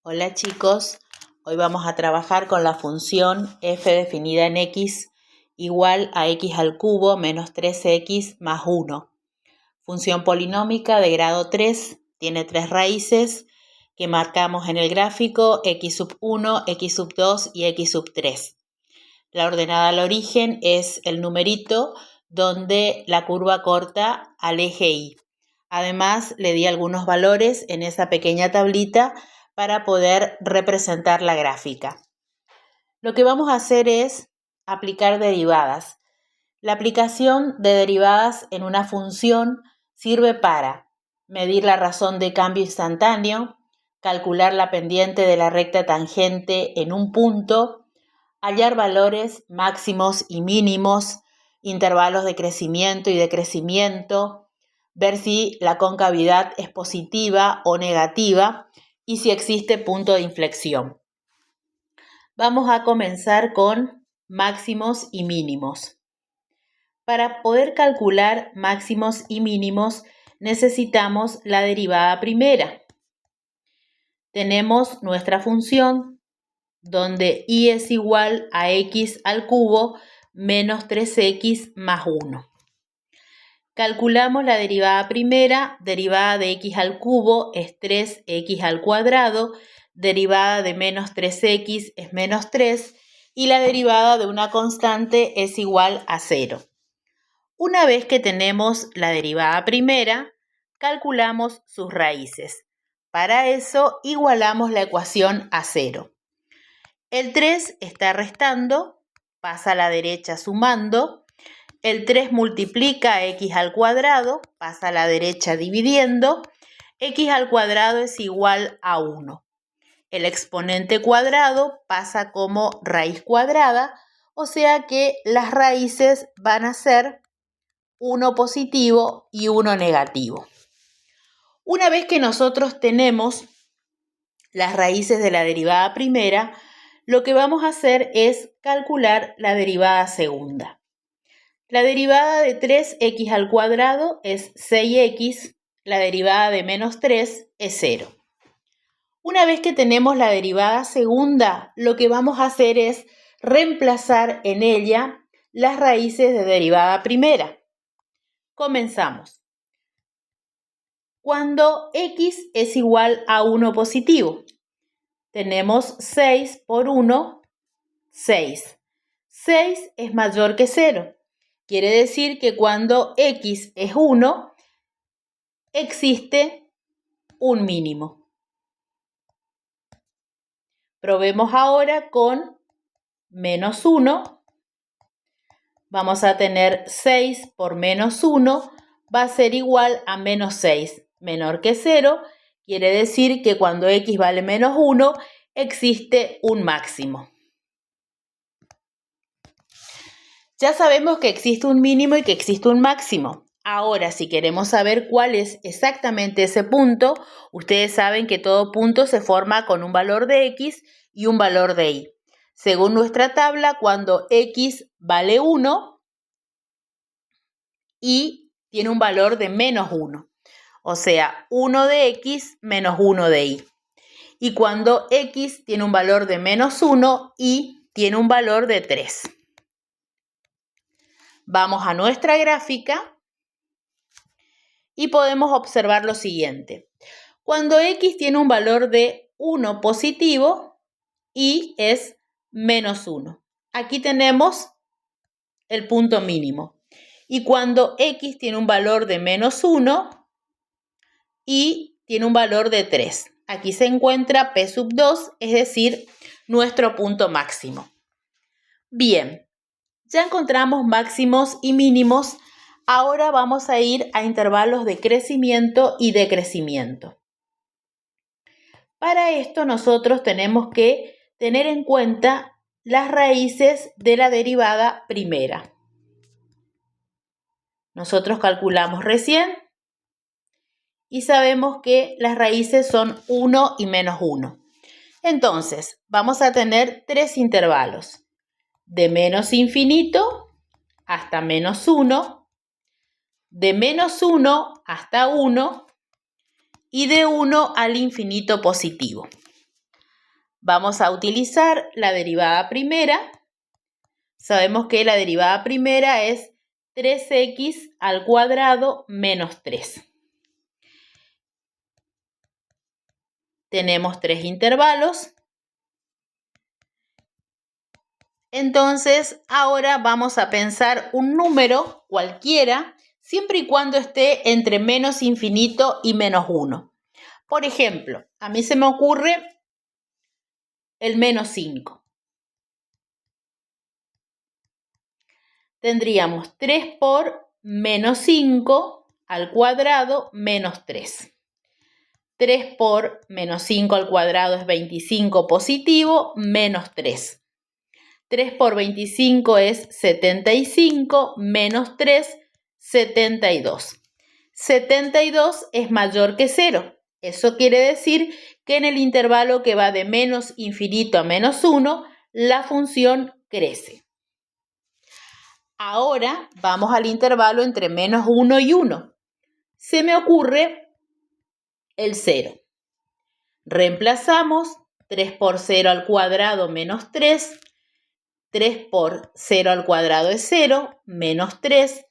Hola chicos, hoy vamos a trabajar con la función f definida en x igual a x al cubo menos 3x más 1. Función polinómica de grado 3, tiene 3 raíces que marcamos en el gráfico x sub 1, x sub 2 y x sub 3. La ordenada al origen es el numerito donde la curva corta al eje y. Además le di algunos valores en esa pequeña tablita para poder representar la gráfica. Lo que vamos a hacer es aplicar derivadas. La aplicación de derivadas en una función sirve para medir la razón de cambio instantáneo, calcular la pendiente de la recta tangente en un punto, hallar valores máximos y mínimos, intervalos de crecimiento y decrecimiento, ver si la concavidad es positiva o negativa y si existe punto de inflexión. Vamos a comenzar con máximos y mínimos. Para poder calcular máximos y mínimos necesitamos la derivada primera. Tenemos nuestra función donde y es igual a x al cubo menos 3x más 1. Calculamos la derivada primera, derivada de x al cubo es 3x al cuadrado, derivada de menos 3x es menos 3 y la derivada de una constante es igual a 0. Una vez que tenemos la derivada primera, calculamos sus raíces. Para eso igualamos la ecuación a 0. El 3 está restando, pasa a la derecha sumando. El 3 multiplica a x al cuadrado, pasa a la derecha dividiendo. X al cuadrado es igual a 1. El exponente cuadrado pasa como raíz cuadrada, o sea que las raíces van a ser 1 positivo y 1 negativo. Una vez que nosotros tenemos las raíces de la derivada primera, lo que vamos a hacer es calcular la derivada segunda. La derivada de 3x al cuadrado es 6x, la derivada de menos 3 es 0. Una vez que tenemos la derivada segunda, lo que vamos a hacer es reemplazar en ella las raíces de derivada primera. Comenzamos. Cuando x es igual a 1 positivo, tenemos 6 por 1, 6. 6 es mayor que 0. Quiere decir que cuando x es 1, existe un mínimo. Probemos ahora con menos 1. Vamos a tener 6 por menos 1, va a ser igual a menos 6, menor que 0. Quiere decir que cuando x vale menos 1, existe un máximo. Ya sabemos que existe un mínimo y que existe un máximo. Ahora, si queremos saber cuál es exactamente ese punto, ustedes saben que todo punto se forma con un valor de x y un valor de y. Según nuestra tabla, cuando x vale 1, y tiene un valor de menos 1. O sea, 1 de x menos 1 de y. Y cuando x tiene un valor de menos 1, y tiene un valor de 3. Vamos a nuestra gráfica y podemos observar lo siguiente. Cuando x tiene un valor de 1 positivo, y es menos 1. Aquí tenemos el punto mínimo. Y cuando x tiene un valor de menos 1, y tiene un valor de 3. Aquí se encuentra P sub 2, es decir, nuestro punto máximo. Bien. Ya encontramos máximos y mínimos, ahora vamos a ir a intervalos de crecimiento y decrecimiento. Para esto nosotros tenemos que tener en cuenta las raíces de la derivada primera. Nosotros calculamos recién y sabemos que las raíces son 1 y menos 1. Entonces, vamos a tener 3 intervalos. De menos infinito hasta menos 1, de menos 1 hasta 1 y de 1 al infinito positivo. Vamos a utilizar la derivada primera. Sabemos que la derivada primera es 3x al cuadrado menos 3. Tenemos 3 intervalos. Entonces, ahora vamos a pensar un número cualquiera, siempre y cuando esté entre menos infinito y menos 1. Por ejemplo, a mí se me ocurre el menos 5. Tendríamos 3 por menos 5 al cuadrado menos 3. 3 por menos 5 al cuadrado es 25 positivo menos 3. 3 por 25 es 75 menos 3, 72. 72 es mayor que 0. Eso quiere decir que en el intervalo que va de menos infinito a menos 1, la función crece. Ahora vamos al intervalo entre menos 1 y 1. Se me ocurre el 0. Reemplazamos 3 por 0 al cuadrado menos 3. 3 por 0 al cuadrado es 0, menos 3.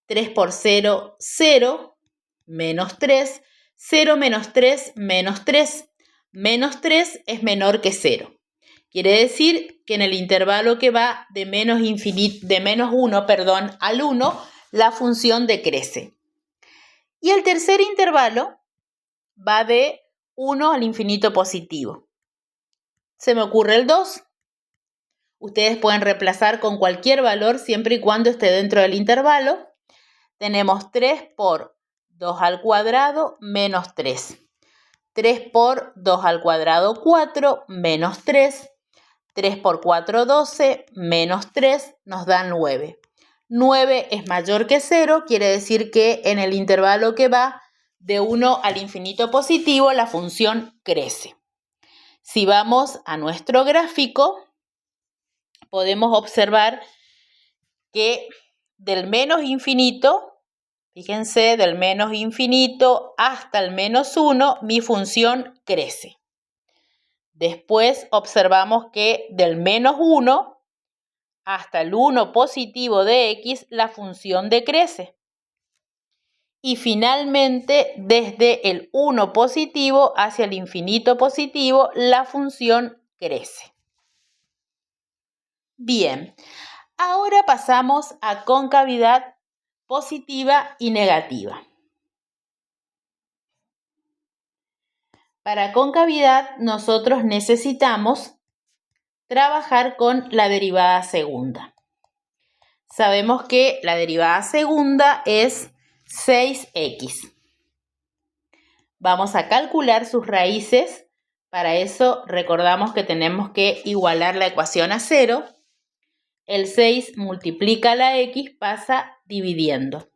3 por 0, 0, menos 3. 0 menos 3, menos 3. Menos 3 es menor que 0. Quiere decir que en el intervalo que va de menos 1 al 1, la función decrece. Y el tercer intervalo va de 1 al infinito positivo. Se me ocurre el 2. Ustedes pueden reemplazar con cualquier valor siempre y cuando esté dentro del intervalo. Tenemos 3 por 2 al cuadrado menos 3. 3 por 2 al cuadrado 4 menos 3. 3 por 4, 12, menos 3 nos da 9. 9 es mayor que 0, quiere decir que en el intervalo que va de 1 al infinito positivo, la función crece. Si vamos a nuestro gráfico, podemos observar que del menos infinito, fíjense, del menos infinito hasta el menos 1, mi función crece. Después observamos que del menos 1 hasta el 1 positivo de x, la función decrece. Y finalmente, desde el 1 positivo hacia el infinito positivo, la función crece. Bien, ahora pasamos a concavidad positiva y negativa. Para concavidad, nosotros necesitamos trabajar con la derivada segunda. Sabemos que la derivada segunda es 6x. Vamos a calcular sus raíces. Para eso recordamos que tenemos que igualar la ecuación a 0. El 6 multiplica la x, pasa dividiendo.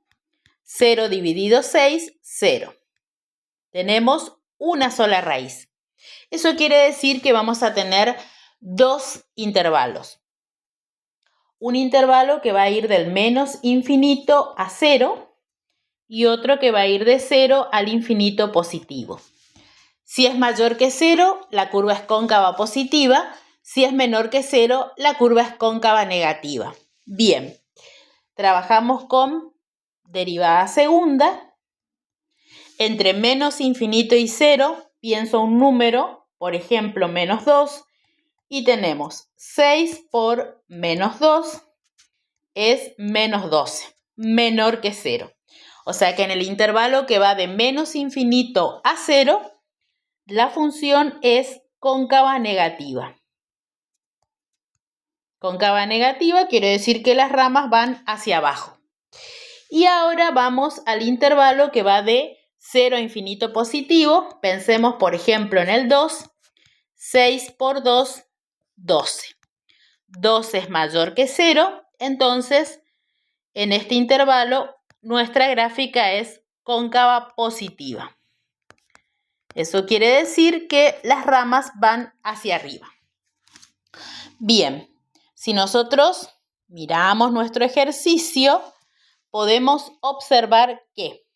0 dividido 6, 0. Tenemos una sola raíz. Eso quiere decir que vamos a tener dos intervalos. Un intervalo que va a ir del menos infinito a 0 y otro que va a ir de 0 al infinito positivo. Si es mayor que 0, la curva es cóncava positiva. Si es menor que 0, la curva es cóncava negativa. Bien, trabajamos con derivada segunda. Entre menos infinito y 0, pienso un número, por ejemplo, menos 2, y tenemos 6 por menos 2 es menos 12, menor que 0. O sea que en el intervalo que va de menos infinito a 0, la función es cóncava negativa. Cóncava negativa quiere decir que las ramas van hacia abajo. Y ahora vamos al intervalo que va de 0 a infinito positivo. Pensemos, por ejemplo, en el 2. 6 por 2, 12. 12 es mayor que 0. Entonces, en este intervalo, nuestra gráfica es cóncava positiva. Eso quiere decir que las ramas van hacia arriba. Bien, si nosotros miramos nuestro ejercicio, podemos observar que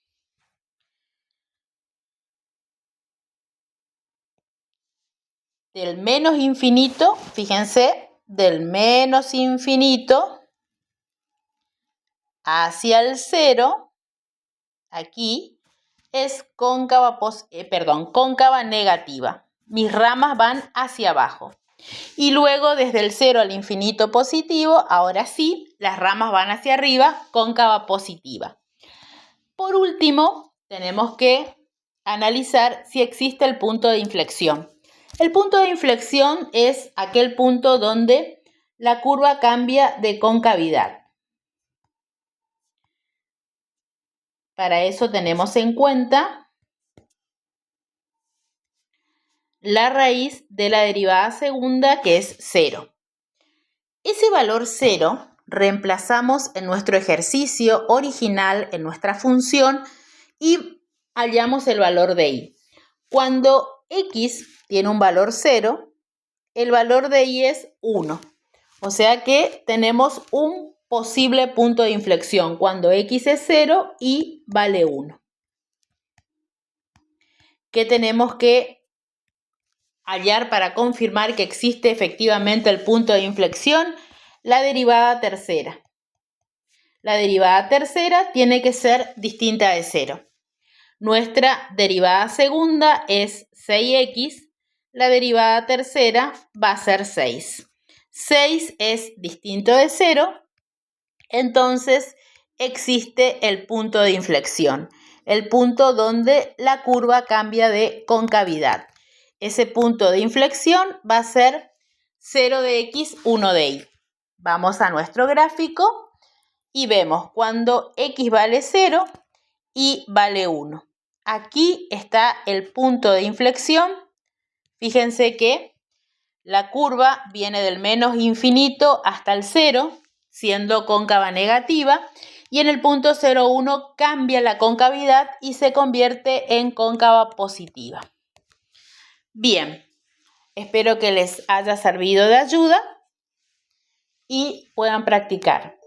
del menos infinito, fíjense, del menos infinito hacia el 0, aquí, es cóncava negativa. Mis ramas van hacia abajo. Y luego desde el 0 al infinito positivo, ahora sí, las ramas van hacia arriba, cóncava positiva. Por último, tenemos que analizar si existe el punto de inflexión. El punto de inflexión es aquel punto donde la curva cambia de concavidad. Para eso tenemos en cuenta la raíz de la derivada segunda, que es 0. Ese valor 0 reemplazamos en nuestro ejercicio original, en nuestra función, y hallamos el valor de y. Cuando x tiene un valor 0, el valor de y es 1. O sea que tenemos un posible punto de inflexión cuando x es 0 y vale 1. ¿Qué tenemos que hallar para confirmar que existe efectivamente el punto de inflexión? La derivada tercera. La derivada tercera tiene que ser distinta de 0. Nuestra derivada segunda es 6x, la derivada tercera va a ser 6. 6 es distinto de 0, entonces existe el punto de inflexión, el punto donde la curva cambia de concavidad. Ese punto de inflexión va a ser 0 de x, 1 de y. Vamos a nuestro gráfico y vemos cuando x vale 0 y vale 1. Aquí está el punto de inflexión. Fíjense que la curva viene del menos infinito hasta el 0, siendo cóncava negativa, y en el punto 0,1 cambia la concavidad y se convierte en cóncava positiva. Bien, espero que les haya servido de ayuda y puedan practicar.